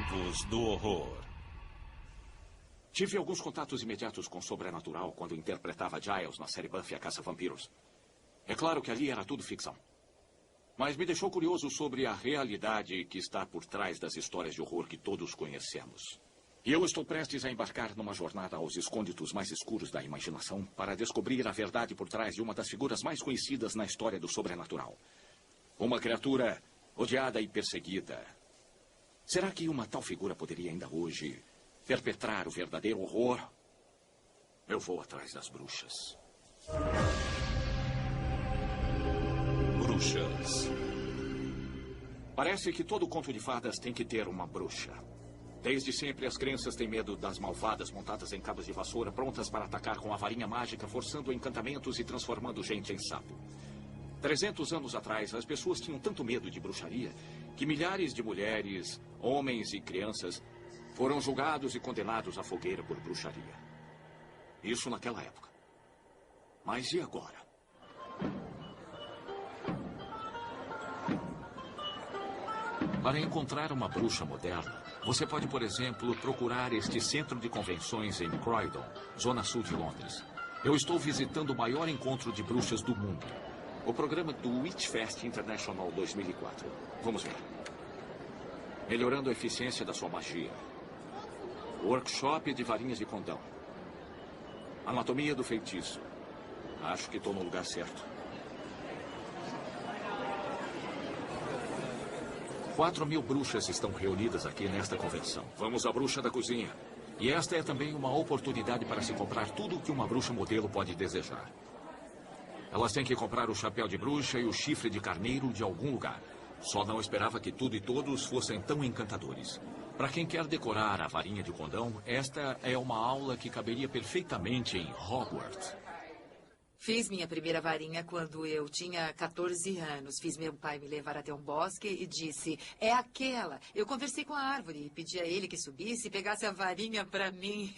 tempos do horror. Tive alguns contatos imediatos com o sobrenatural quando interpretava Giles na série Buffy a Caça-Vampiros. É claro que ali era tudo ficção. Mas me deixou curioso sobre a realidade que está por trás das histórias de horror que todos conhecemos. E eu estou prestes a embarcar numa jornada aos escônditos mais escuros da imaginação para descobrir a verdade por trás de uma das figuras mais conhecidas na história do sobrenatural. Uma criatura odiada e perseguida. Será que uma tal figura poderia ainda hoje perpetrar o verdadeiro horror? Eu vou atrás das bruxas. Bruxas. Parece que todo conto de fadas tem que ter uma bruxa. Desde sempre as crianças têm medo das malvadas montadas em cabos de vassoura, prontas para atacar com a varinha mágica, forçando encantamentos e transformando gente em sapo. 300 anos atrás, as pessoas tinham tanto medo de bruxaria que milhares de mulheres, homens e crianças foram julgados e condenados à fogueira por bruxaria. Isso naquela época. Mas e agora? Para encontrar uma bruxa moderna, você pode, por exemplo, procurar este centro de convenções em Croydon, zona sul de Londres. Eu estou visitando o maior encontro de bruxas do mundo. O programa do Witchfest International 2004. Vamos ver. Melhorando a eficiência da sua magia. Workshop de varinhas de condão. Anatomia do feitiço. Acho que estou no lugar certo. 4.000 bruxas estão reunidas aqui nesta convenção. Vamos à bruxa da cozinha. E esta é também uma oportunidade para se comprar tudo o que uma bruxa modelo pode desejar. Elas têm que comprar o chapéu de bruxa e o chifre de carneiro de algum lugar. Só não esperava que tudo e todos fossem tão encantadores. Para quem quer decorar a varinha de condão, esta é uma aula que caberia perfeitamente em Hogwarts. Fiz minha primeira varinha quando eu tinha 14 anos. Fiz meu pai me levar até um bosque e disse, é aquela. Eu conversei com a árvore e pedi a ele que subisse e pegasse a varinha para mim.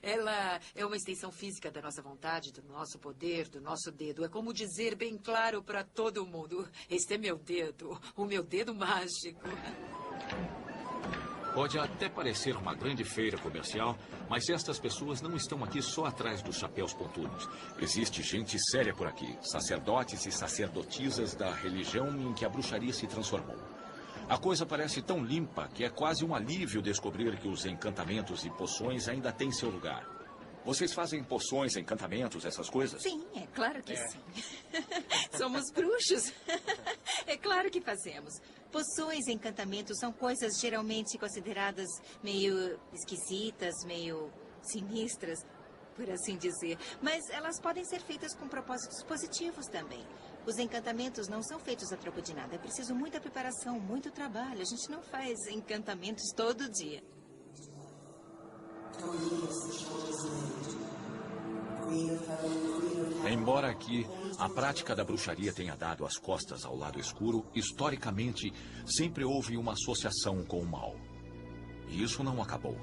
Ela é uma extensão física da nossa vontade, do nosso poder, do nosso dedo. É como dizer bem claro para todo mundo, este é meu dedo, o meu dedo mágico. Pode até parecer uma grande feira comercial, mas estas pessoas não estão aqui só atrás dos chapéus pontudos. Existe gente séria por aqui, sacerdotes e sacerdotisas da religião em que a bruxaria se transformou. A coisa parece tão limpa que é quase um alívio descobrir que os encantamentos e poções ainda têm seu lugar. Vocês fazem poções, encantamentos, essas coisas? Sim, é claro que sim. Somos bruxos. É claro que fazemos. Poções e encantamentos são coisas geralmente consideradas meio esquisitas, meio sinistras, por assim dizer. Mas elas podem ser feitas com propósitos positivos também. Os encantamentos não são feitos a troco de nada. É preciso muita preparação, muito trabalho. A gente não faz encantamentos todo dia. Embora aqui a prática da bruxaria tenha dado as costas ao lado escuro, historicamente sempre houve uma associação com o mal. E isso não acabou.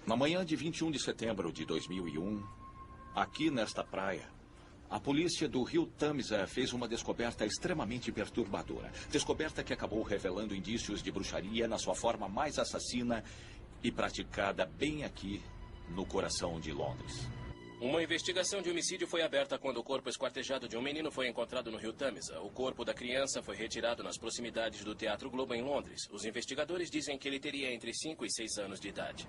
Na manhã de 21 de setembro de 2001, aqui nesta praia, a polícia do Rio Tamisa fez uma descoberta extremamente perturbadora. Descoberta que acabou revelando indícios de bruxaria na sua forma mais assassina e praticada bem aqui no coração de Londres. Uma investigação de homicídio foi aberta quando o corpo esquartejado de um menino foi encontrado no Rio Tamisa. O corpo da criança foi retirado nas proximidades do Teatro Globo em Londres. Os investigadores dizem que ele teria entre 5 e 6 anos de idade.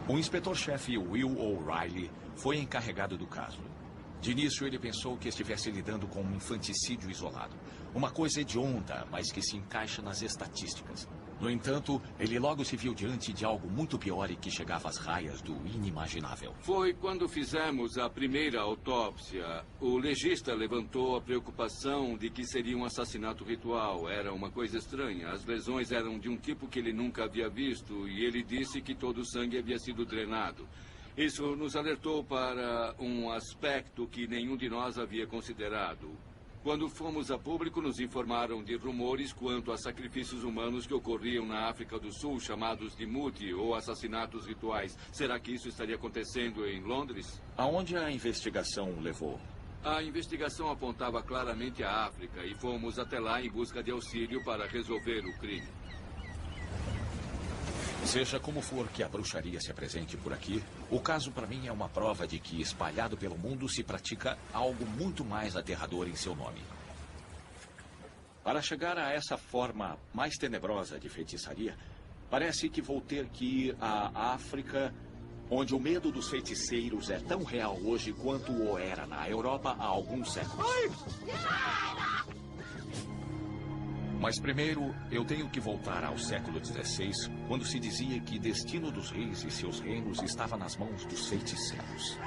O inspetor-chefe Will O'Reilly foi encarregado do caso. De início, ele pensou que estivesse lidando com um infanticídio isolado. Uma coisa hedionda, mas que se encaixa nas estatísticas. No entanto, ele logo se viu diante de algo muito pior e que chegava às raias do inimaginável. Foi quando fizemos a primeira autópsia. O legista levantou a preocupação de que seria um assassinato ritual. Era uma coisa estranha. As lesões eram de um tipo que ele nunca havia visto e ele disse que todo o sangue havia sido drenado. Isso nos alertou para um aspecto que nenhum de nós havia considerado. Quando fomos a público, nos informaram de rumores quanto a sacrifícios humanos que ocorriam na África do Sul, chamados de muti ou assassinatos rituais. Será que isso estaria acontecendo em Londres? Aonde a investigação levou? A investigação apontava claramente a África e fomos até lá em busca de auxílio para resolver o crime. Seja como for que a bruxaria se apresente por aqui, o caso para mim é uma prova de que, espalhado pelo mundo, se pratica algo muito mais aterrador em seu nome. Para chegar a essa forma mais tenebrosa de feitiçaria, parece que vou ter que ir à África, onde o medo dos feiticeiros é tão real hoje quanto o era na Europa há alguns séculos. Mas primeiro, eu tenho que voltar ao século XVI, quando se dizia que o destino dos reis e seus reinos estava nas mãos dos feiticeiros.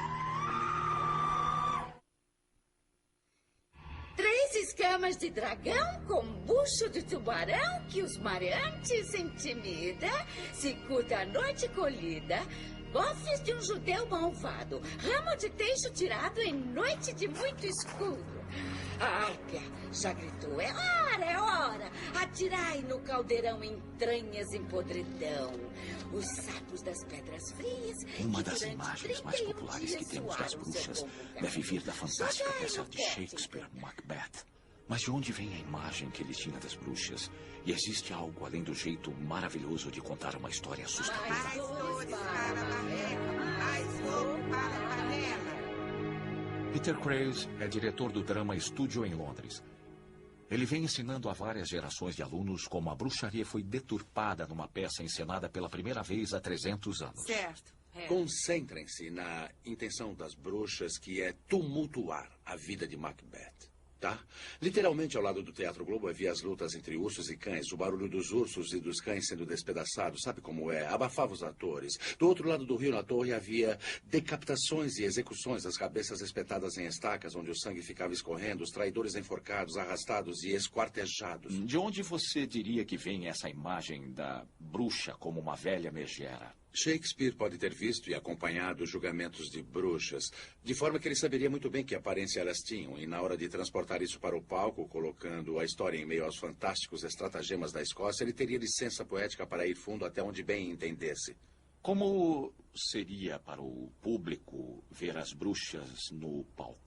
3 escamas de dragão com bucho de tubarão que os mareantes intimida, cicuta à noite colhida, bofes de um judeu malvado, ramo de teixo tirado em noite de muito escuro. A Árpia já gritou, é hora, atirai no caldeirão entranhas em podridão. Os sapos das pedras frias... Uma das imagens mais populares que temos das bruxas deve vir da fantástica peça de Shakespeare, Macbeth. Mas de onde vem a imagem que ele tinha das bruxas? E existe algo além do jeito maravilhoso de contar uma história assustadora? Peter Craze é diretor do Drama Studio em Londres. Ele vem ensinando a várias gerações de alunos como a bruxaria foi deturpada numa peça encenada pela primeira vez há 300 anos. Certo. Concentrem-se na intenção das bruxas, que é tumultuar a vida de Macbeth. Tá? Literalmente, ao lado do Teatro Globo, havia as lutas entre ursos e cães, o barulho dos ursos e dos cães sendo despedaçados, sabe como é? Abafava os atores. Do outro lado do rio, na torre, havia decapitações e execuções, as cabeças espetadas em estacas, onde o sangue ficava escorrendo, os traidores enforcados, arrastados e esquartejados. De onde você diria que vem essa imagem da bruxa como uma velha megera? Shakespeare pode ter visto e acompanhado os julgamentos de bruxas, de forma que ele saberia muito bem que aparência elas tinham, e na hora de transportar isso para o palco, colocando a história em meio aos fantásticos estratagemas da Escócia, ele teria licença poética para ir fundo até onde bem entendesse. Como seria para o público ver as bruxas no palco?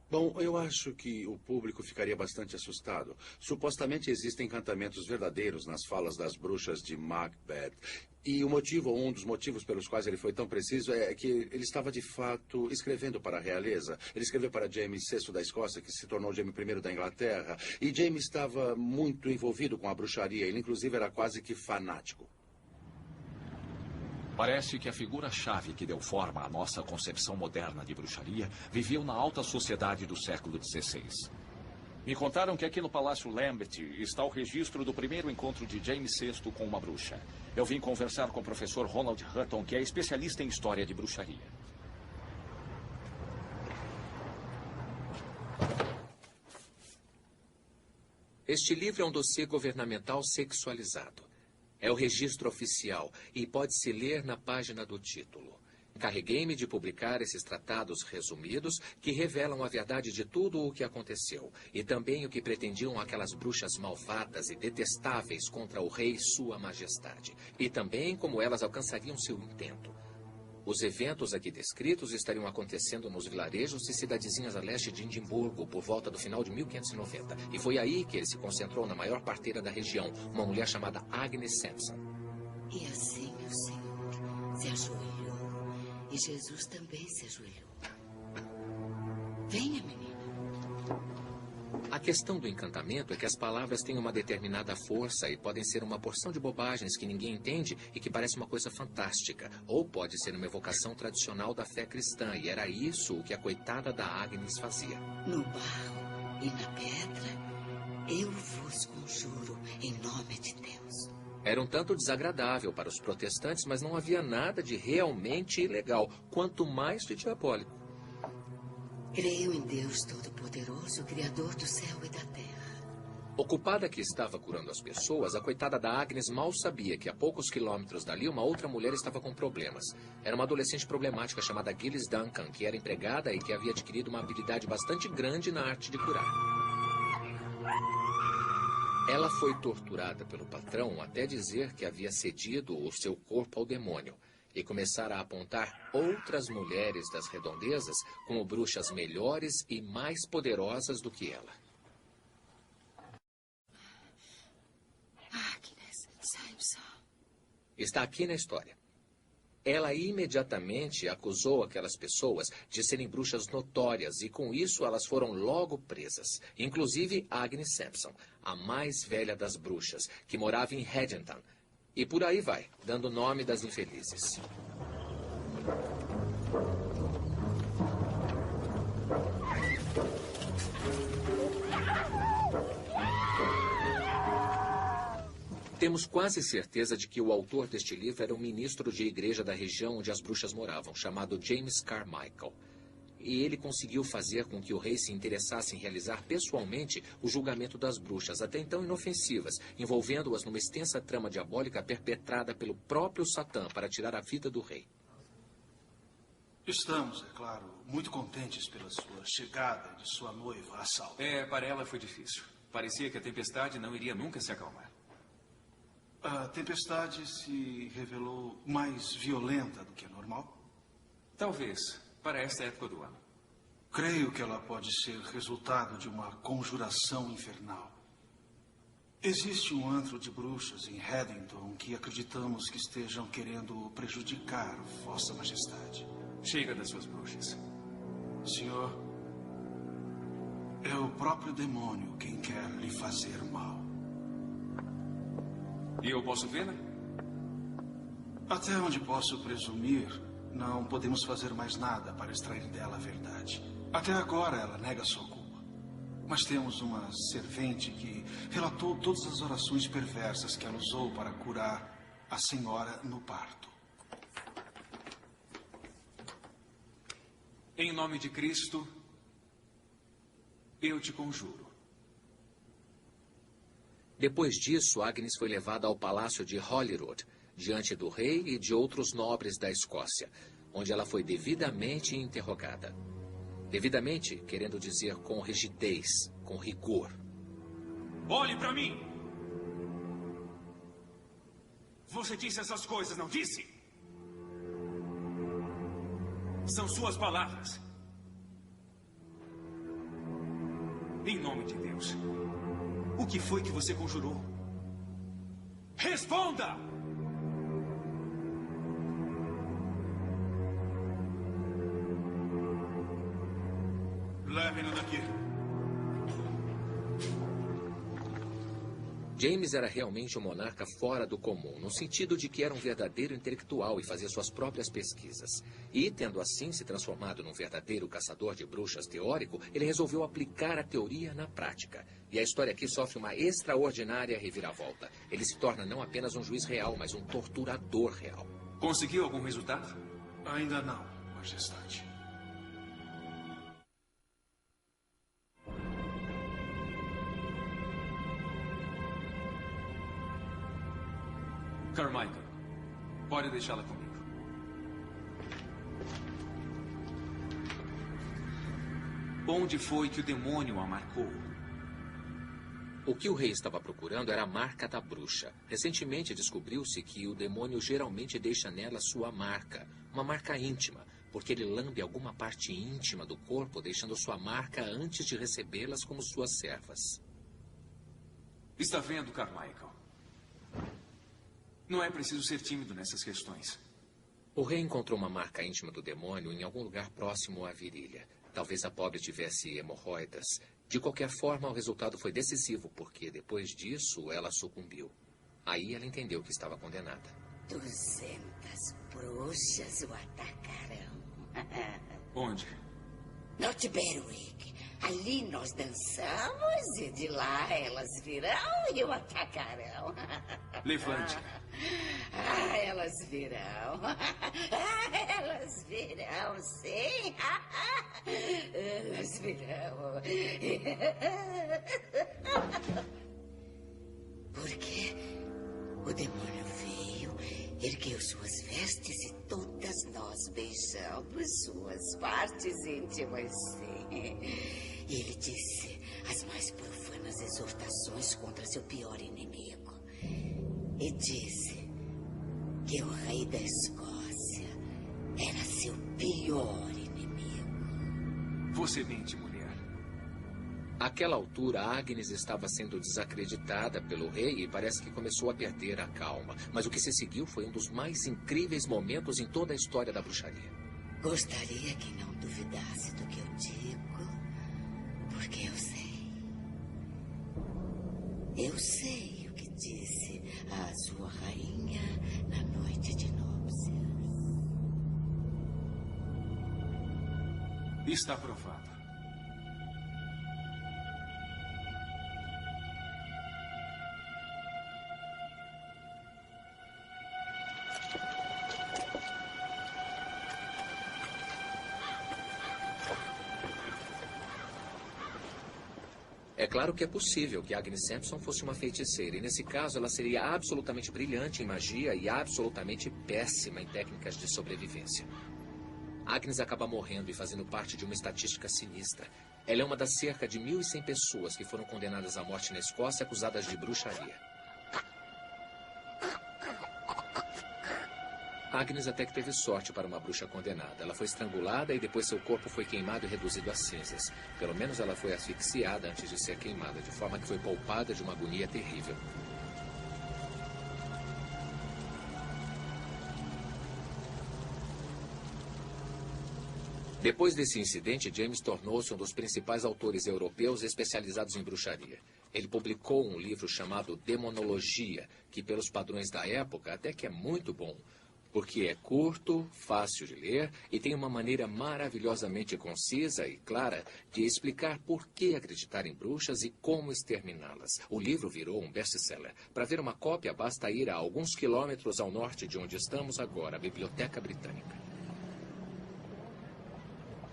Bom, eu acho que o público ficaria bastante assustado. Supostamente existem encantamentos verdadeiros nas falas das bruxas de Macbeth. E o motivo, ou um dos motivos pelos quais ele foi tão preciso, é que ele estava, de fato, escrevendo para a realeza. Ele escreveu para James VI da Escócia, que se tornou James I da Inglaterra. E James estava muito envolvido com a bruxaria. Ele, inclusive, era quase que fanático. Parece que a figura-chave que deu forma à nossa concepção moderna de bruxaria viveu na alta sociedade do século XVI. Me contaram que aqui no Palácio Lambeth está o registro do primeiro encontro de James VI com uma bruxa. Eu vim conversar com o professor Ronald Hutton, que é especialista em história de bruxaria. Este livro é um dossiê governamental sexualizado. É o registro oficial e pode-se ler na página do título. Encarreguei-me de publicar esses tratados resumidos que revelam a verdade de tudo o que aconteceu e também o que pretendiam aquelas bruxas malvadas e detestáveis contra o rei Sua Majestade e também como elas alcançariam seu intento. Os eventos aqui descritos estariam acontecendo nos vilarejos e cidadezinhas a leste de Edimburgo por volta do final de 1590. E foi aí que ele se concentrou na maior parteira da região, uma mulher chamada Agnes Sampson. E assim o Senhor se ajoelhou, e Jesus também se ajoelhou. Venha, menina. A questão do encantamento é que as palavras têm uma determinada força e podem ser uma porção de bobagens que ninguém entende e que parece uma coisa fantástica. Ou pode ser uma evocação tradicional da fé cristã, e era isso o que a coitada da Agnes fazia. No barro e na pedra, eu vos conjuro em nome de Deus. Era um tanto desagradável para os protestantes, mas não havia nada de realmente ilegal, quanto mais de diabólico. Creio em Deus Todo-Poderoso, Criador do céu e da terra. Ocupada que estava curando as pessoas, a coitada da Agnes mal sabia que a poucos quilômetros dali uma outra mulher estava com problemas. Era uma adolescente problemática chamada Gillis Duncan, que era empregada e que havia adquirido uma habilidade bastante grande na arte de curar. Ela foi torturada pelo patrão até dizer que havia cedido o seu corpo ao demônio. e começar a apontar outras mulheres das redondezas como bruxas melhores e mais poderosas do que ela. Agnes, Simpson. Está aqui na história. Ela imediatamente acusou aquelas pessoas de serem bruxas notórias e, com isso, elas foram logo presas. Inclusive Agnes Sampson, a mais velha das bruxas, que morava em Haddington. E por aí vai, dando nome das infelizes. Temos quase certeza de que o autor deste livro era um ministro de igreja da região onde as bruxas moravam, chamado James Carmichael. E ele conseguiu fazer com que o rei se interessasse em realizar pessoalmente o julgamento das bruxas, até então inofensivas, envolvendo-as numa extensa trama diabólica perpetrada pelo próprio Satã para tirar a vida do rei. Estamos, é claro, muito contentes pela sua chegada e de sua noiva a salvo. Para ela foi difícil. Parecia que a tempestade não iria nunca se acalmar. A tempestade se revelou mais violenta do que é normal? Talvez, para esta época do ano. Creio que ela pode ser resultado de uma conjuração infernal. Existe um antro de bruxas em Haddington que acreditamos que estejam querendo prejudicar Vossa Majestade. Chega das suas bruxas. Senhor, é o próprio demônio quem quer lhe fazer mal. E eu posso vê-la? Até onde posso presumir, não podemos fazer mais nada para extrair dela a verdade. Até agora ela nega sua culpa. Mas temos uma servente que relatou todas as orações perversas que ela usou para curar a senhora no parto. Em nome de Cristo, eu te conjuro. Depois disso, Agnes foi levada ao palácio de Holyrood, diante do rei e de outros nobres da Escócia, onde ela foi devidamente interrogada. Devidamente, querendo dizer com rigidez, com rigor. Olhe para mim! Você disse essas coisas, não disse? São suas palavras. Em nome de Deus. O que foi que você conjurou? Responda! Leve-no daqui. James era realmente um monarca fora do comum, no sentido de que era um verdadeiro intelectual e fazia suas próprias pesquisas. E, tendo assim se transformado num verdadeiro caçador de bruxas teórico, ele resolveu aplicar a teoria na prática. E a história aqui sofre uma extraordinária reviravolta. Ele se torna não apenas um juiz real, mas um torturador real. Conseguiu algum resultado? Ainda não, Majestade. Carmichael, pode deixá-la comigo. Onde foi que o demônio a marcou? O que o rei estava procurando era a marca da bruxa. Recentemente descobriu-se que o demônio geralmente deixa nela sua marca, uma marca íntima, porque ele lambe alguma parte íntima do corpo, deixando sua marca antes de recebê-las como suas servas. Está vendo, Carmichael? Não é preciso ser tímido nessas questões. O rei encontrou uma marca íntima do demônio em algum lugar próximo à virilha. Talvez a pobre tivesse hemorroidas. De qualquer forma, o resultado foi decisivo, porque depois disso ela sucumbiu. Aí ela entendeu que estava condenada. 200 bruxas o atacarão. Onde? North Berwick. Ali nós dançamos e de lá elas virão e o atacarão. Levante. Elas virão. Elas virão, sim. Elas virão. Porque o demônio veio, ergueu suas vestes e todas nós beijamos suas partes íntimas, sim. E ele disse as mais profanas exortações contra seu pior inimigo. E disse que o rei da Escócia era seu pior inimigo. Você mente, mulher. Àquela altura, Agnes estava sendo desacreditada pelo rei e parece que começou a perder a calma. Mas o que se seguiu foi um dos mais incríveis momentos em toda a história da bruxaria. Gostaria que não duvidasse do que eu digo, porque eu sei. Eu sei o que disse a sua rainha na noite de núpcias. Está aprovado. É claro que é possível que Agnes Sampson fosse uma feiticeira, e nesse caso ela seria absolutamente brilhante em magia e absolutamente péssima em técnicas de sobrevivência. Agnes acaba morrendo e fazendo parte de uma estatística sinistra. Ela é uma das cerca de 1.100 pessoas que foram condenadas à morte na Escócia acusadas de bruxaria. Agnes até que teve sorte para uma bruxa condenada. Ela foi estrangulada e depois seu corpo foi queimado e reduzido a cinzas. Pelo menos ela foi asfixiada antes de ser queimada, de forma que foi poupada de uma agonia terrível. Depois desse incidente, James tornou-se um dos principais autores europeus especializados em bruxaria. Ele publicou um livro chamado Demonologia, que pelos padrões da época até que é muito bom, porque é curto, fácil de ler e tem uma maneira maravilhosamente concisa e clara de explicar por que acreditar em bruxas e como exterminá-las. O livro virou um best-seller. Para ver uma cópia, basta ir a alguns quilômetros ao norte de onde estamos agora, a Biblioteca Britânica.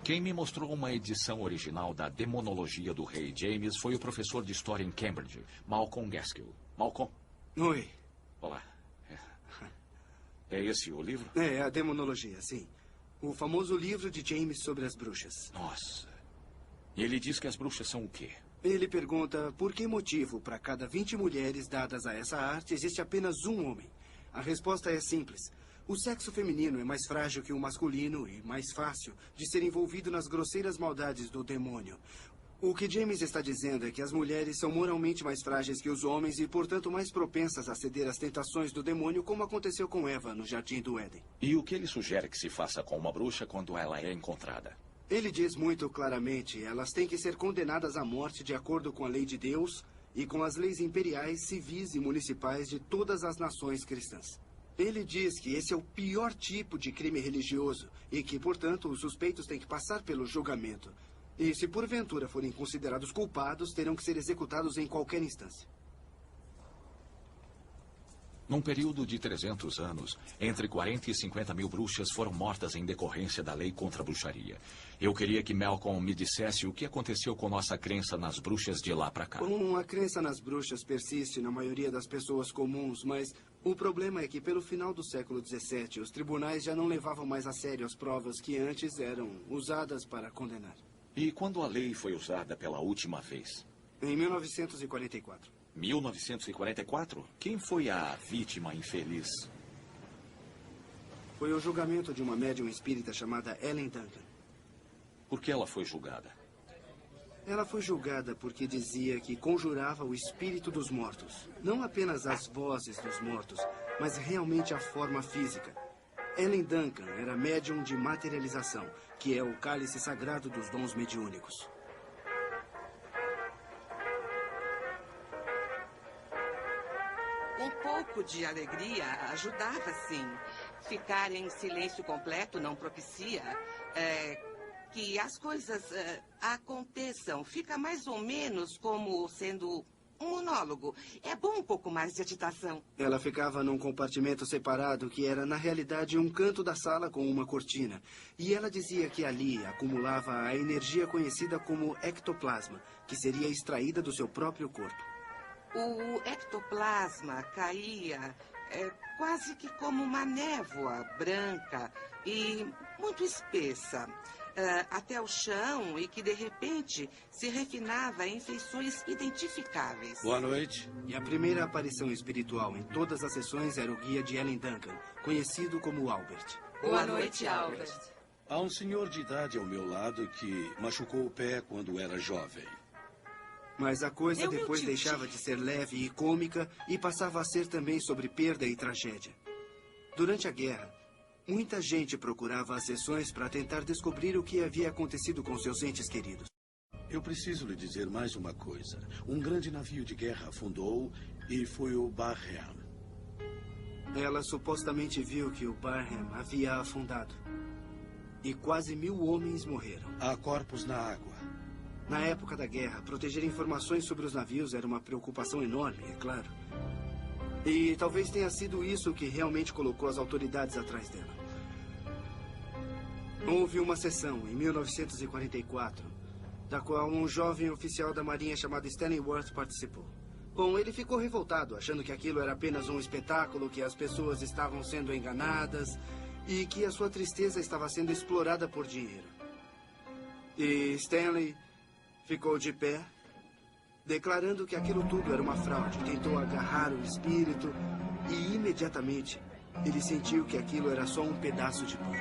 Quem me mostrou uma edição original da Demonologia do Rei James foi o professor de História em Cambridge, Malcolm Gaskill. Malcolm? Oi. Olá. É esse o livro? É, a Demonologia, sim. O famoso livro de James sobre as bruxas. Nossa. E ele diz que as bruxas são o quê? Ele pergunta por que motivo, para cada 20 mulheres dadas a essa arte, existe apenas um homem. A resposta é simples. O sexo feminino é mais frágil que o masculino e mais fácil de ser envolvido nas grosseiras maldades do demônio. O que James está dizendo é que as mulheres são moralmente mais frágeis que os homens e, portanto, mais propensas a ceder às tentações do demônio, como aconteceu com Eva no Jardim do Éden. E o que ele sugere que se faça com uma bruxa quando ela é encontrada? Ele diz muito claramente, elas têm que ser condenadas à morte de acordo com a lei de Deus e com as leis imperiais, civis e municipais de todas as nações cristãs. Ele diz que esse é o pior tipo de crime religioso e que, portanto, os suspeitos têm que passar pelo julgamento. E se porventura forem considerados culpados, terão que ser executados em qualquer instância. Num período de 300 anos, entre 40 e 50 mil bruxas foram mortas em decorrência da lei contra a bruxaria. Eu queria que Malcolm me dissesse o que aconteceu com nossa crença nas bruxas de lá para cá. A crença nas bruxas persiste na maioria das pessoas comuns, mas o problema é que pelo final do século XVII, os tribunais já não levavam mais a sério as provas que antes eram usadas para condenar. E quando a lei foi usada pela última vez? Em 1944. 1944? Quem foi a vítima infeliz? Foi o julgamento de uma médium espírita chamada Ellen Duncan. Por que ela foi julgada? Ela foi julgada porque dizia que conjurava o espírito dos mortos. Não apenas as vozes dos mortos, mas realmente a forma física. Ellen Duncan era médium de materialização, que é o cálice sagrado dos dons mediúnicos. Um pouco de alegria ajudava, sim. Ficar em silêncio completo não propicia que as coisas aconteçam. Fica mais ou menos como sendo um monólogo. É bom um pouco mais de agitação. Ela ficava num compartimento separado que era, na realidade, um canto da sala com uma cortina. E ela dizia que ali acumulava a energia conhecida como ectoplasma, que seria extraída do seu próprio corpo. O ectoplasma caía quase que como uma névoa branca e muito espessa até o chão e que, de repente, se refinava em feições identificáveis. Boa noite. E a primeira aparição espiritual em todas as sessões era o guia de Ellen Duncan, conhecido como Albert. Boa noite, Albert. Há um senhor de idade ao meu lado que machucou o pé quando era jovem. Mas a coisa depois deixava de ser leve e cômica e passava a ser também sobre perda e tragédia. Durante a guerra, muita gente procurava as sessões para tentar descobrir o que havia acontecido com seus entes queridos. Eu preciso lhe dizer mais uma coisa. Um grande navio de guerra afundou e foi o Barham. Ela supostamente viu que o Barham havia afundado. E quase 1000 homens morreram. Há corpos na água. Na época da guerra, proteger informações sobre os navios era uma preocupação enorme, é claro. E talvez tenha sido isso que realmente colocou as autoridades atrás dela. Houve uma sessão, em 1944, da qual um jovem oficial da Marinha chamado Stanley Worth participou. Bom, ele ficou revoltado, achando que aquilo era apenas um espetáculo, que as pessoas estavam sendo enganadas e que a sua tristeza estava sendo explorada por dinheiro. E Stanley ficou de pé, declarando que aquilo tudo era uma fraude. Tentou agarrar o espírito e, imediatamente, ele sentiu que aquilo era só um pedaço de pão.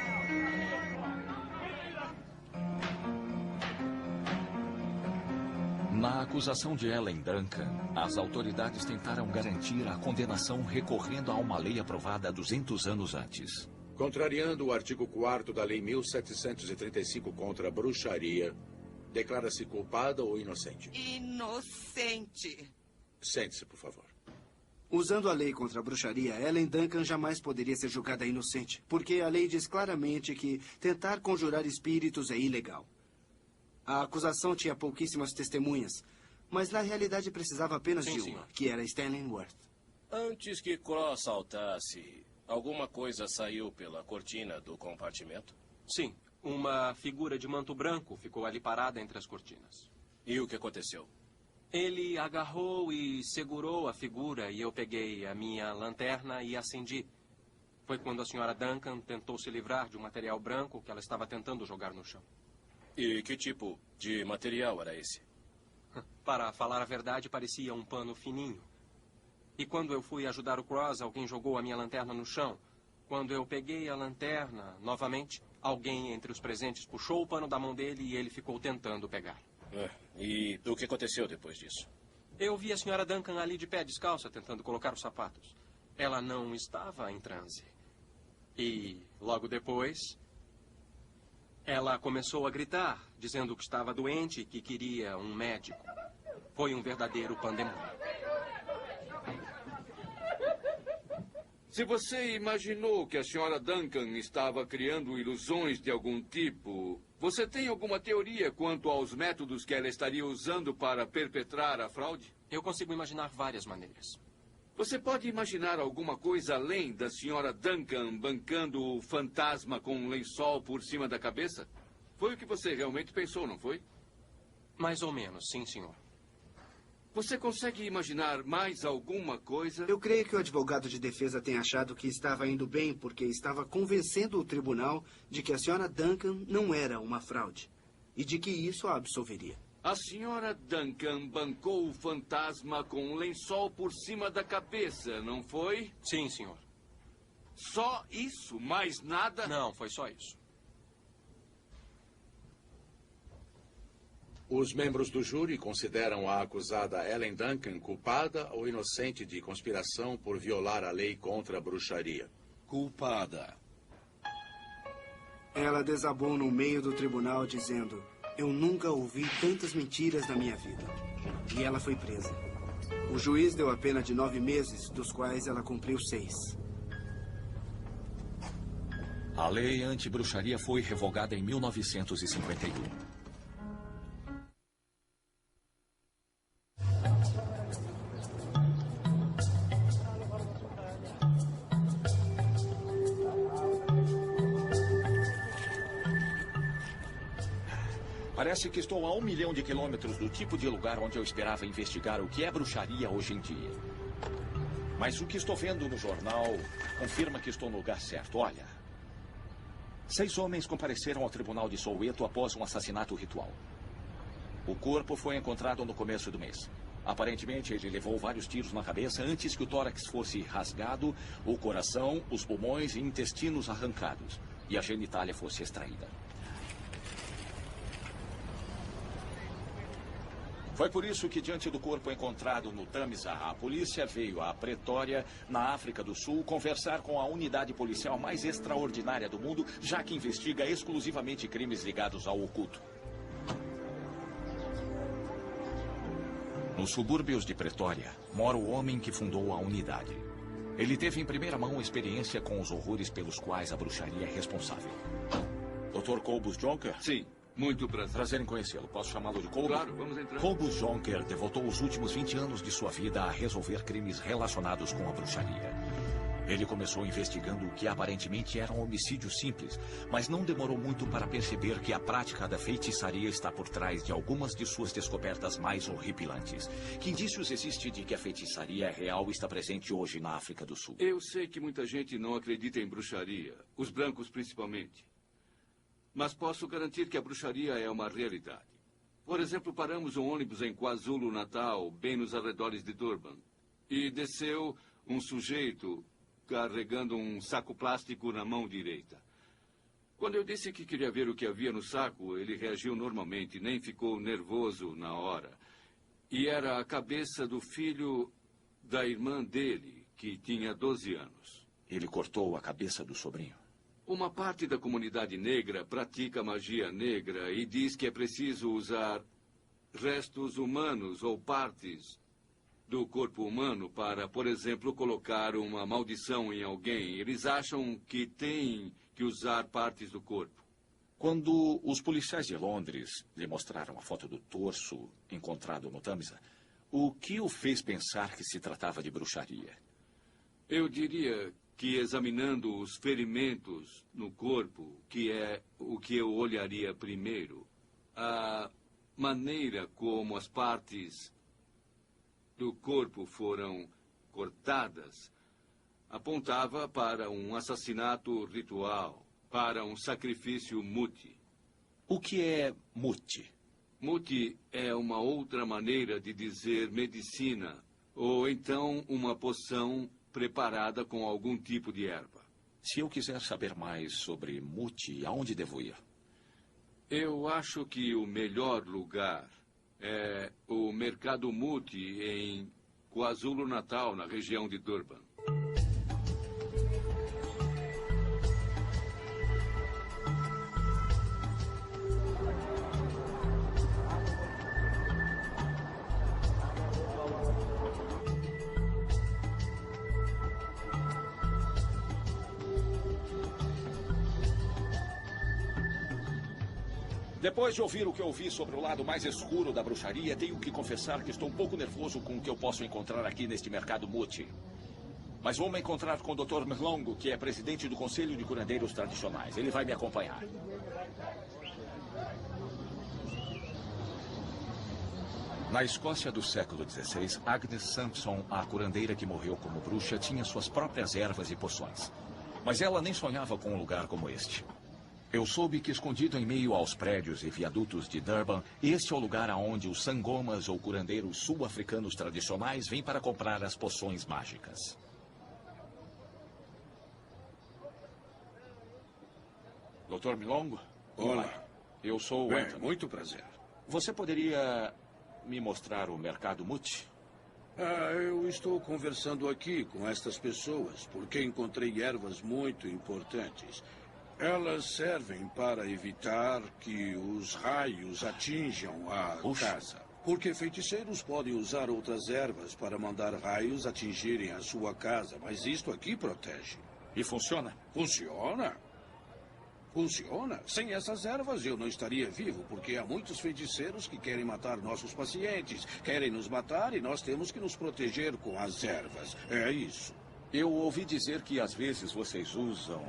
Na acusação de Ellen Duncan, as autoridades tentaram garantir a condenação recorrendo a uma lei aprovada 200 anos antes. Contrariando o artigo 4º da Lei 1735 contra a bruxaria, declara-se culpada ou inocente? Inocente. Sente-se, por favor. Usando a lei contra a bruxaria, Ellen Duncan jamais poderia ser julgada inocente, porque a lei diz claramente que tentar conjurar espíritos é ilegal. A acusação tinha pouquíssimas testemunhas, mas na realidade precisava apenas de uma, que era Stanley Worth. Antes que Cross saltasse, alguma coisa saiu pela cortina do compartimento? Sim. Uma figura de manto branco ficou ali parada entre as cortinas. E o que aconteceu? Ele agarrou e segurou a figura e eu peguei a minha lanterna e acendi. Foi quando a senhora Duncan tentou se livrar de um material branco que ela estava tentando jogar no chão. E que tipo de material era esse? Para falar a verdade, parecia um pano fininho. E quando eu fui ajudar o Cross, alguém jogou a minha lanterna no chão. Quando eu peguei a lanterna, novamente, alguém entre os presentes puxou o pano da mão dele e ele ficou tentando pegar. E o que aconteceu depois disso? Eu vi a senhora Duncan ali de pé descalça, tentando colocar os sapatos. Ela não estava em transe. E, logo depois, ela começou a gritar, dizendo que estava doente e que queria um médico. Foi um verdadeiro pandemônio. Se você imaginou que a senhora Duncan estava criando ilusões de algum tipo, você tem alguma teoria quanto aos métodos que ela estaria usando para perpetrar a fraude? Eu consigo imaginar várias maneiras. Você pode imaginar alguma coisa além da senhora Duncan bancando o fantasma com um lençol por cima da cabeça? Foi o que você realmente pensou, não foi? Mais ou menos, sim, senhor. Você consegue imaginar mais alguma coisa? Eu creio que o advogado de defesa tem achado que estava indo bem porque estava convencendo o tribunal de que a senhora Duncan não era uma fraude e de que isso a absolveria. A senhora Duncan bancou o fantasma com um lençol por cima da cabeça, não foi? Sim, senhor. Só isso? Mais nada? Não, foi só isso. Os membros do júri consideram a acusada Ellen Duncan culpada ou inocente de conspiração por violar a lei contra a bruxaria? Culpada. Ela desabou no meio do tribunal dizendo: "Eu nunca ouvi tantas mentiras na minha vida." E ela foi presa. O juiz deu a pena de 9 meses, dos quais ela cumpriu 6. A lei anti-bruxaria foi revogada em 1951. Parece que estou a 1 milhão de quilômetros do tipo de lugar onde eu esperava investigar o que é bruxaria hoje em dia. Mas o que estou vendo no jornal confirma que estou no lugar certo. Olha, 6 homens compareceram ao tribunal de Soweto após um assassinato ritual. O corpo foi encontrado no começo do mês. Aparentemente, ele levou vários tiros na cabeça antes que o tórax fosse rasgado, o coração, os pulmões e intestinos arrancados, e a genitália fosse extraída. Foi por isso que, diante do corpo encontrado no Tâmisa, a polícia veio à Pretória, na África do Sul, conversar com a unidade policial mais extraordinária do mundo, já que investiga exclusivamente crimes ligados ao oculto. Nos subúrbios de Pretória, mora o homem que fundou a unidade. Ele teve em primeira mão experiência com os horrores pelos quais a bruxaria é responsável. Dr. Cobus Jonker? Sim. Muito prazer. Prazer em conhecê-lo. Posso chamá-lo de Cobus? Claro, vamos entrar. Cobus Jonker devotou os últimos 20 anos de sua vida a resolver crimes relacionados com a bruxaria. Ele começou investigando o que aparentemente era um homicídio simples, mas não demorou muito para perceber que a prática da feitiçaria está por trás de algumas de suas descobertas mais horripilantes. Que indícios existem de que a feitiçaria real está presente hoje na África do Sul? Eu sei que muita gente não acredita em bruxaria, os brancos principalmente. Mas posso garantir que a bruxaria é uma realidade. Por exemplo, paramos um ônibus em KwaZulu-Natal, bem nos arredores de Durban, e desceu um sujeito carregando um saco plástico na mão direita. Quando eu disse que queria ver o que havia no saco, ele reagiu normalmente, nem ficou nervoso na hora. E era a cabeça do filho da irmã dele, que tinha 12 anos. Ele cortou a cabeça do sobrinho? Uma parte da comunidade negra pratica magia negra e diz que é preciso usar restos humanos ou partes do corpo humano para, por exemplo, colocar uma maldição em alguém. Eles acham que tem que usar partes do corpo. Quando os policiais de Londres lhe mostraram a foto do torso encontrado no Tâmisa, o que o fez pensar que se tratava de bruxaria? Eu diria que, examinando os ferimentos no corpo, que é o que eu olharia primeiro, a maneira como as partes do corpo foram cortadas apontava para um assassinato ritual, para um sacrifício muti. O que é muti? Muti é uma outra maneira de dizer medicina, ou então uma poção preparada com algum tipo de erva. Se eu quiser saber mais sobre muti, aonde devo ir? Eu acho que o melhor lugar é o Mercado Muti em KwaZulu-Natal, na região de Durban. Depois de ouvir o que eu ouvi sobre o lado mais escuro da bruxaria, tenho que confessar que estou um pouco nervoso com o que eu posso encontrar aqui neste mercado Muti. Mas vou me encontrar com o Dr. Mlongo, que é presidente do Conselho de Curandeiros Tradicionais. Ele vai me acompanhar. Na Escócia do século XVI, Agnes Sampson, a curandeira que morreu como bruxa, tinha suas próprias ervas e poções. Mas ela nem sonhava com um lugar como este. Eu soube que, escondido em meio aos prédios e viadutos de Durban, este é o lugar aonde os sangomas ou curandeiros sul-africanos tradicionais vêm para comprar as poções mágicas. Dr. Mlongo? Olá. Eu sou o Anthony. Muito prazer. Você poderia me mostrar o mercado Muti? Eu estou conversando aqui com estas pessoas porque encontrei ervas muito importantes. Elas servem para evitar que os raios atinjam a casa. Porque feiticeiros podem usar outras ervas para mandar raios atingirem a sua casa, mas isto aqui protege. E funciona? Funciona. Funciona. Sem essas ervas eu não estaria vivo, porque há muitos feiticeiros que querem matar nossos pacientes, querem nos matar e nós temos que nos proteger com as ervas. É isso. Eu ouvi dizer que às vezes vocês usam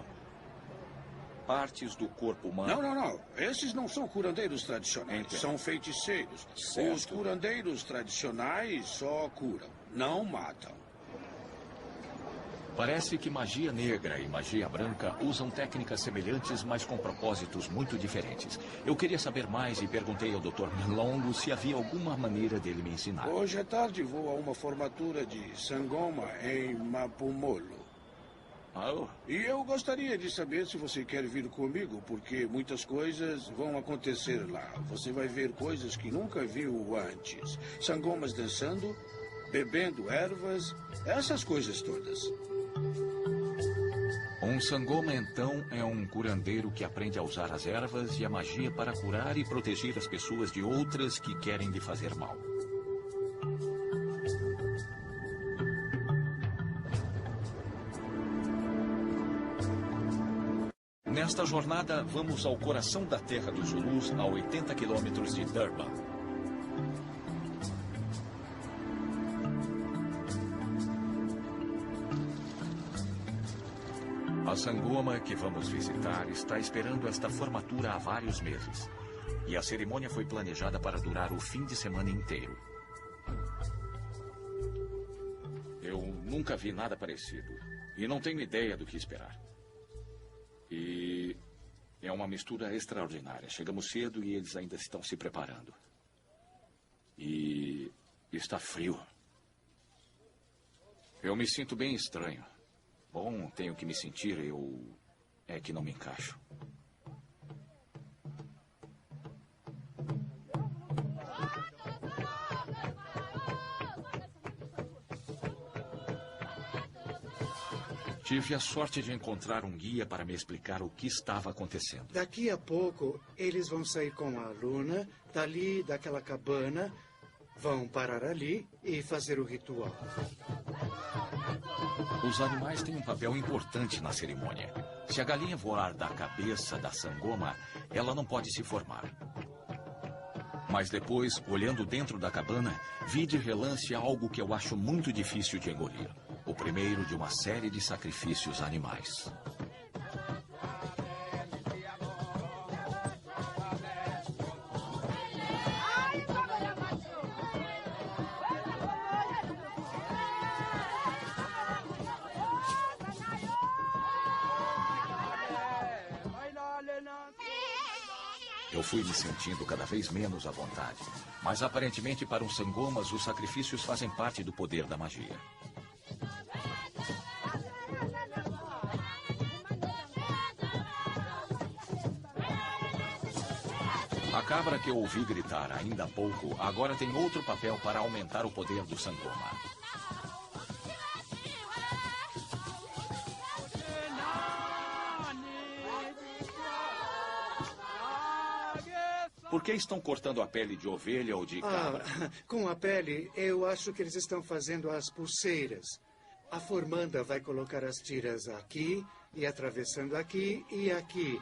partes do corpo humano. Não. Esses não são curandeiros tradicionais. São feiticeiros. Certo. Os curandeiros tradicionais só curam, não matam. Parece que magia negra e magia branca usam técnicas semelhantes, mas com propósitos muito diferentes. Eu queria saber mais e perguntei ao Dr. Melongo se havia alguma maneira dele me ensinar. Hoje à tarde vou a uma formatura de Sangoma em Mapumolo. E eu gostaria de saber se você quer vir comigo, porque muitas coisas vão acontecer lá. Você vai ver coisas que nunca viu antes. Sangomas dançando, bebendo ervas, essas coisas todas. Um sangoma, então, é um curandeiro que aprende a usar as ervas e a magia para curar e proteger as pessoas de outras que querem lhe fazer mal. Nesta jornada, vamos ao coração da terra dos Zulus, a 80 quilômetros de Durban. A Sangoma que vamos visitar está esperando esta formatura há vários meses. E a cerimônia foi planejada para durar o fim de semana inteiro. Eu nunca vi nada parecido. E não tenho ideia do que esperar. E é uma mistura extraordinária. Chegamos cedo e eles ainda estão se preparando. E está frio. Eu me sinto bem estranho. Bom, tenho que me sentir, é que não me encaixo. Tive a sorte de encontrar um guia para me explicar o que estava acontecendo. Daqui a pouco, eles vão sair com a Luna, dali daquela cabana, vão parar ali e fazer o ritual. Os animais têm um papel importante na cerimônia. Se a galinha voar da cabeça da Sangoma, ela não pode se formar. Mas depois, olhando dentro da cabana, vi de relance algo que eu acho muito difícil de engolir. O primeiro de uma série de sacrifícios animais. Eu fui me sentindo cada vez menos à vontade. Mas aparentemente para os Sangomas, os sacrifícios fazem parte do poder da magia. A cabra que eu ouvi gritar ainda há pouco, agora tem outro papel para aumentar o poder do Sangoma. Por que estão cortando a pele de ovelha ou de cabra? Com a pele, eu acho que eles estão fazendo as pulseiras. A formanda vai colocar as tiras aqui, e atravessando aqui e aqui.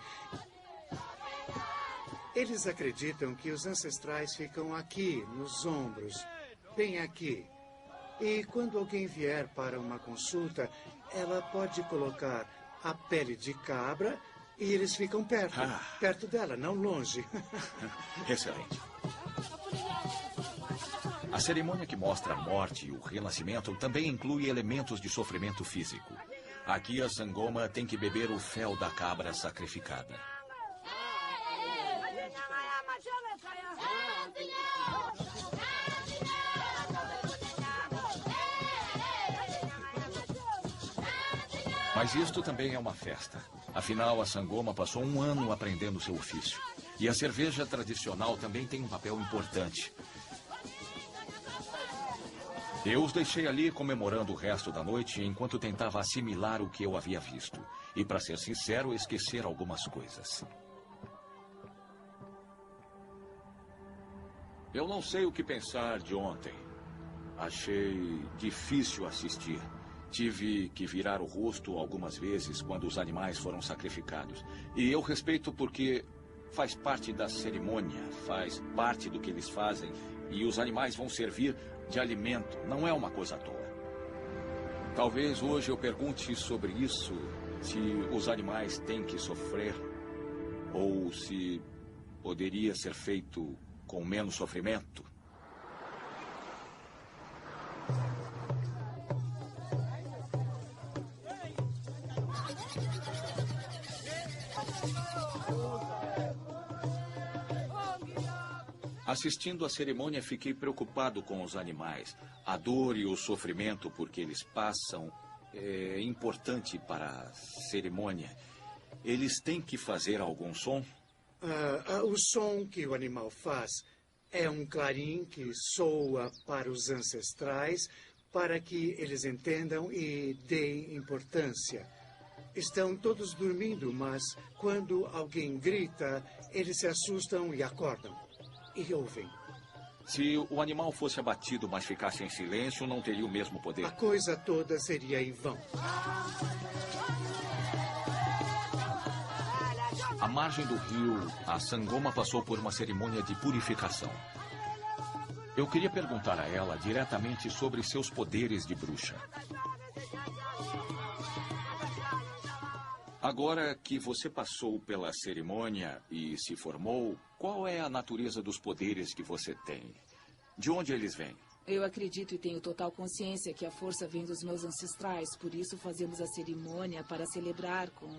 Eles acreditam que os ancestrais ficam aqui, nos ombros, bem aqui. E quando alguém vier para uma consulta, ela pode colocar a pele de cabra e eles ficam perto. Perto dela, não longe. Excelente. A cerimônia que mostra a morte e o renascimento também inclui elementos de sofrimento físico. Aqui a Sangoma tem que beber o fel da cabra sacrificada. Mas isto também é uma festa. Afinal, a Sangoma passou um ano aprendendo seu ofício. E a cerveja tradicional também tem um papel importante. Eu os deixei ali comemorando o resto da noite enquanto tentava assimilar o que eu havia visto. E, para ser sincero, esquecer algumas coisas. Eu não sei o que pensar de ontem. Achei difícil assistir. Tive que virar o rosto algumas vezes quando os animais foram sacrificados. E eu respeito porque faz parte da cerimônia, faz parte do que eles fazem. E os animais vão servir de alimento, não é uma coisa à toa. Talvez hoje eu pergunte sobre isso, se os animais têm que sofrer, ou se poderia ser feito com menos sofrimento. Assistindo à cerimônia, fiquei preocupado com os animais. A dor e o sofrimento por que eles passam é importante para a cerimônia. Eles têm que fazer algum som? O som que o animal faz é um clarim que soa para os ancestrais, para que eles entendam e deem importância. Estão todos dormindo, mas quando alguém grita, eles se assustam e acordam. E ouvem. Se o animal fosse abatido, mas ficasse em silêncio, não teria o mesmo poder. A coisa toda seria em vão. À margem do rio, a Sangoma passou por uma cerimônia de purificação. Eu queria perguntar a ela diretamente sobre seus poderes de bruxa. Agora que você passou pela cerimônia e se formou, qual é a natureza dos poderes que você tem? De onde eles vêm? Eu acredito e tenho total consciência que a força vem dos meus ancestrais. Por isso fazemos a cerimônia para celebrar com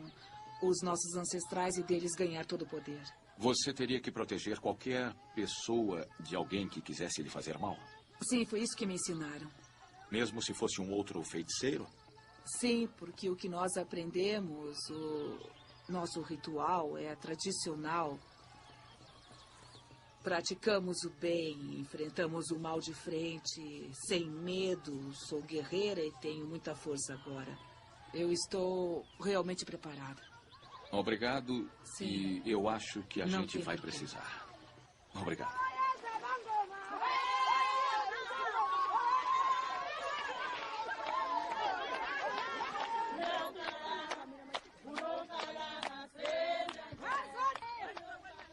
os nossos ancestrais e deles ganhar todo o poder. Você teria que proteger qualquer pessoa de alguém que quisesse lhe fazer mal? Sim, foi isso que me ensinaram. Mesmo se fosse um outro feiticeiro? Sim, porque o que nós aprendemos, o nosso ritual é tradicional. Praticamos o bem, enfrentamos o mal de frente, sem medo. Sou guerreira e tenho muita força agora. Eu estou realmente preparada. Obrigado. Sim. E eu acho que a Não gente tem vai porquê. precisar. Obrigado.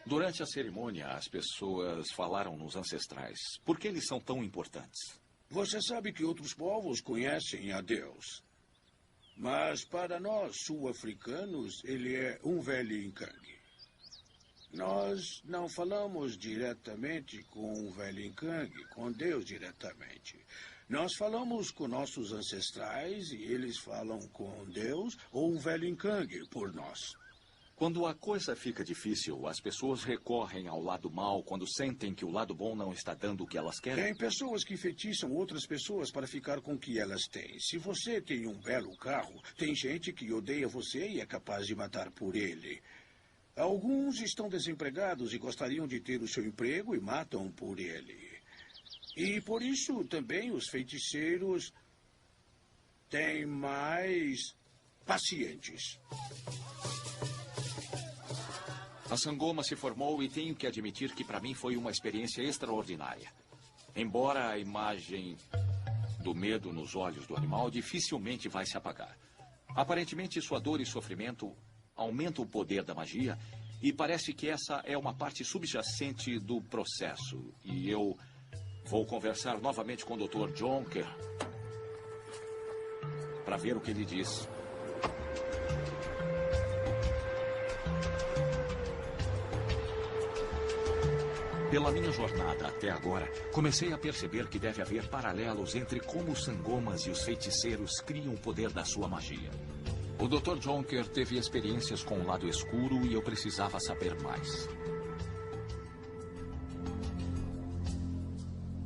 Durante a cerimônia, as pessoas falaram nos ancestrais. Por que eles são tão importantes? Você sabe que outros povos conhecem a Deus. Mas para nós, sul-africanos, ele é um velho encangue. Nós não falamos diretamente com o velho encangue, com Deus diretamente. Nós falamos com nossos ancestrais e eles falam com Deus ou o velho encangue por nós. Quando a coisa fica difícil, as pessoas recorrem ao lado mau quando sentem que o lado bom não está dando o que elas querem? Tem pessoas que feitiçam outras pessoas para ficar com o que elas têm. Se você tem um belo carro, tem gente que odeia você e é capaz de matar por ele. Alguns estão desempregados e gostariam de ter o seu emprego e matam por ele. E por isso também os feiticeiros têm mais pacientes. A Sangoma se formou e tenho que admitir que para mim foi uma experiência extraordinária. Embora a imagem do medo nos olhos do animal dificilmente vai se apagar. Aparentemente, sua dor e sofrimento aumentam o poder da magia e parece que essa é uma parte subjacente do processo. E eu vou conversar novamente com o Dr. Jonker para ver o que ele diz. Pela minha jornada até agora, comecei a perceber que deve haver paralelos entre como os sangomas e os feiticeiros criam o poder da sua magia. O Dr. Jonker teve experiências com o lado escuro e eu precisava saber mais.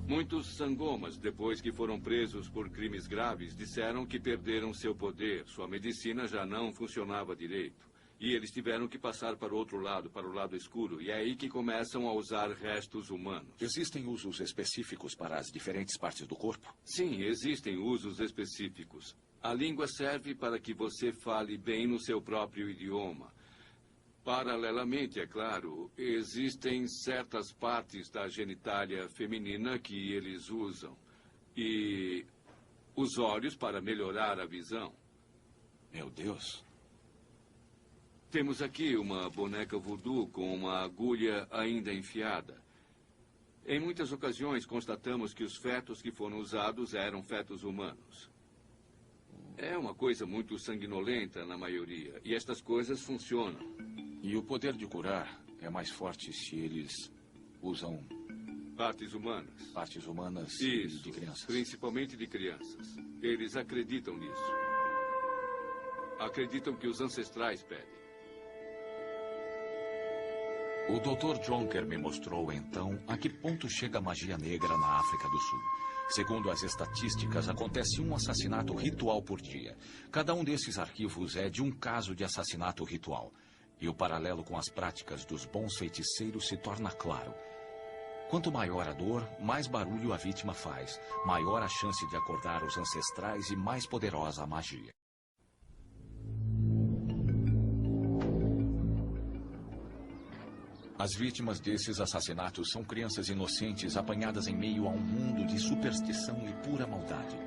Muitos sangomas, depois que foram presos por crimes graves, disseram que perderam seu poder. Sua medicina já não funcionava direito. E eles tiveram que passar para o outro lado, para o lado escuro. E é aí que começam a usar restos humanos. Existem usos específicos para as diferentes partes do corpo? Sim, existem usos específicos. A língua serve para que você fale bem no seu próprio idioma. Paralelamente, é claro, existem certas partes da genitália feminina que eles usam. E os olhos para melhorar a visão. Meu Deus. Temos aqui uma boneca voodoo com uma agulha ainda enfiada. Em muitas ocasiões, constatamos que os fetos que foram usados eram fetos humanos. É uma coisa muito sanguinolenta na maioria, e estas coisas funcionam. E o poder de curar é mais forte se eles usam... Partes humanas. Partes humanas Isso, de crianças. Principalmente de crianças. Eles acreditam nisso. Acreditam que os ancestrais pedem. O Dr. Jonker me mostrou, então, a que ponto chega a magia negra na África do Sul. Segundo as estatísticas, acontece um assassinato ritual por dia. Cada um desses arquivos é de um caso de assassinato ritual. E o paralelo com as práticas dos bons feiticeiros se torna claro. Quanto maior a dor, mais barulho a vítima faz, maior a chance de acordar os ancestrais e mais poderosa a magia. As vítimas desses assassinatos são crianças inocentes apanhadas em meio a um mundo de superstição e pura maldade.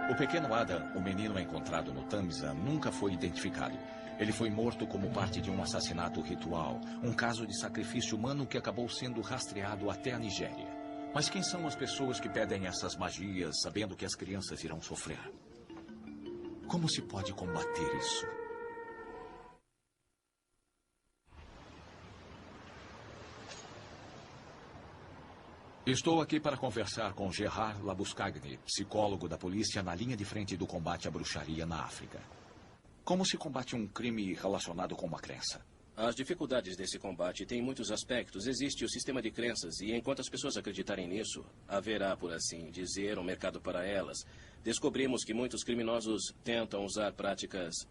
O pequeno Adam, o menino encontrado no Tâmisa, nunca foi identificado. Ele foi morto como parte de um assassinato ritual, um caso de sacrifício humano que acabou sendo rastreado até a Nigéria. Mas quem são as pessoas que pedem essas magias, sabendo que as crianças irão sofrer? Como se pode combater isso? Estou aqui para conversar com Gerard Labuschagne, psicólogo da polícia na linha de frente do combate à bruxaria na África. Como se combate um crime relacionado com uma crença? As dificuldades desse combate têm muitos aspectos. Existe o sistema de crenças e enquanto as pessoas acreditarem nisso, haverá, por assim dizer, um mercado para elas. Descobrimos que muitos criminosos tentam usar práticas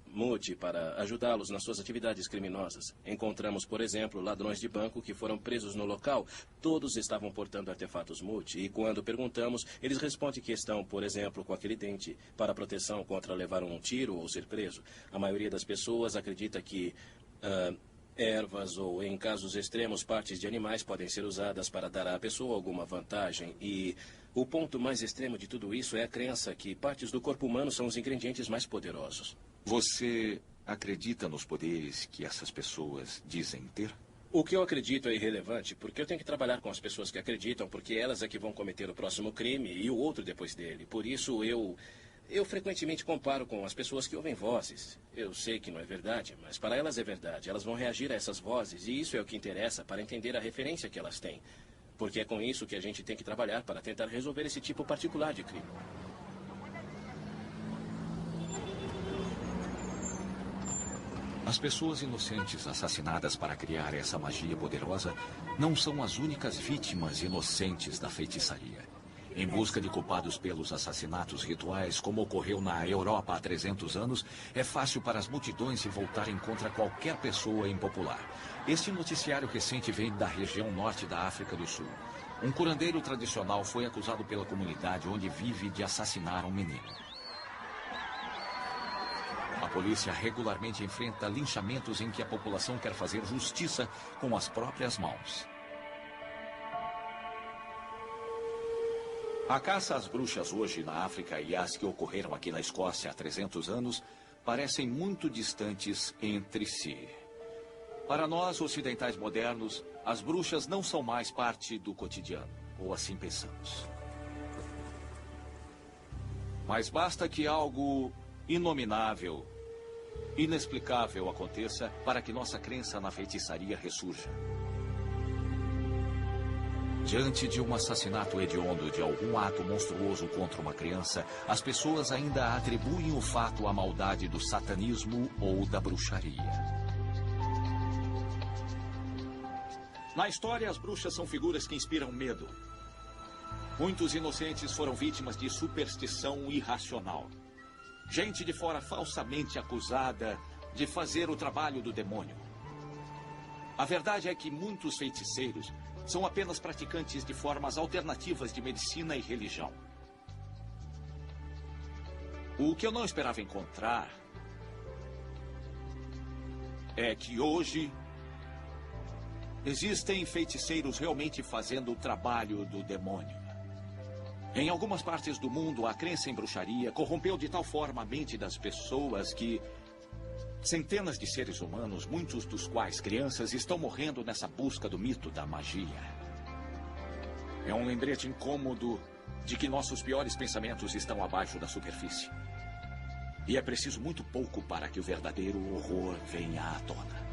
MUT para ajudá-los nas suas atividades criminosas. Encontramos, por exemplo, ladrões de banco que foram presos no local. Todos estavam portando artefatos MUT e quando perguntamos, eles respondem que estão, por exemplo, com aquele dente para proteção contra levar um tiro ou ser preso. A maioria das pessoas acredita que ervas ou, em casos extremos, partes de animais podem ser usadas para dar à pessoa alguma vantagem. E o ponto mais extremo de tudo isso é a crença que partes do corpo humano são os ingredientes mais poderosos. Você acredita nos poderes que essas pessoas dizem ter? O que eu acredito é irrelevante, porque eu tenho que trabalhar com as pessoas que acreditam, porque elas é que vão cometer o próximo crime e o outro depois dele. Por isso, eu frequentemente comparo com as pessoas que ouvem vozes. Eu sei que não é verdade, mas para elas é verdade. Elas vão reagir a essas vozes e isso é o que interessa para entender a referência que elas têm. Porque é com isso que a gente tem que trabalhar para tentar resolver esse tipo particular de crime. As pessoas inocentes assassinadas para criar essa magia poderosa não são as únicas vítimas inocentes da feitiçaria. Em busca de culpados pelos assassinatos rituais, como ocorreu na Europa há 300 anos, é fácil para as multidões se voltarem contra qualquer pessoa impopular. Este noticiário recente vem da região norte da África do Sul. Um curandeiro tradicional foi acusado pela comunidade onde vive de assassinar um menino. A polícia regularmente enfrenta linchamentos em que a população quer fazer justiça com as próprias mãos. A caça às bruxas hoje na África e as que ocorreram aqui na Escócia há 300 anos parecem muito distantes entre si. Para nós, ocidentais modernos, as bruxas não são mais parte do cotidiano, ou assim pensamos. Mas basta que algo inominável, inexplicável aconteça para que nossa crença na feitiçaria ressurja. Diante de um assassinato hediondo de algum ato monstruoso contra uma criança, as pessoas ainda atribuem o fato à maldade do satanismo ou da bruxaria. Na história, as bruxas são figuras que inspiram medo. Muitos inocentes foram vítimas de superstição irracional. Gente de fora falsamente acusada de fazer o trabalho do demônio. A verdade é que muitos feiticeiros são apenas praticantes de formas alternativas de medicina e religião. O que eu não esperava encontrar é que hoje existem feiticeiros realmente fazendo o trabalho do demônio. Em algumas partes do mundo, a crença em bruxaria corrompeu de tal forma a mente das pessoas que centenas de seres humanos, muitos dos quais crianças, estão morrendo nessa busca do mito da magia. É um lembrete incômodo de que nossos piores pensamentos estão abaixo da superfície. E é preciso muito pouco para que o verdadeiro horror venha à tona.